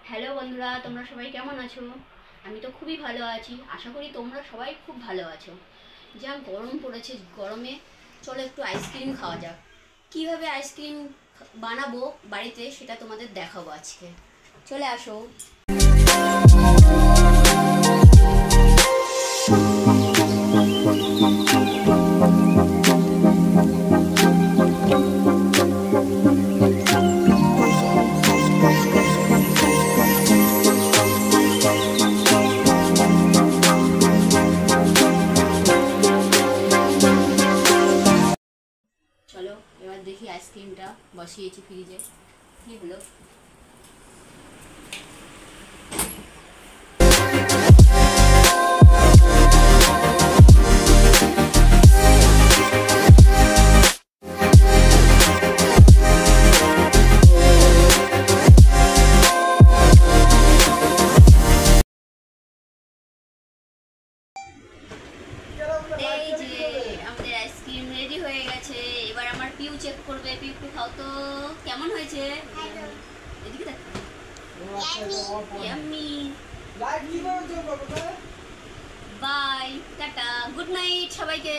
Hello বন্ধুরা, তোমরা সবাই কেমন আছো? আমি তো খুবই ভালো আছি। আশা করি তোমরা সবাই খুব ভালো আছো। যা গরম পড়েছে, গরমে চলো একটু আইসক্রিম খাওয়া যাক। কিভাবে আইসক্রিম বানাবো বাড়িতে সেটা তোমাদের দেখাবো আজকে। চলে আসো। চলো এবার দেখি, আইসক্রিমটা বসিয়েছি ফ্রিজে, কি হলো। এই যে আমাদের আইসক্রিম রেডি হয়ে গেছে। এবার আমার পিউ চেক করবে। পিউ একটু খাও তো, কেমন হয়েছে। এদিকে দেখ। Yummy. Bye, tata, good night সবাইকে।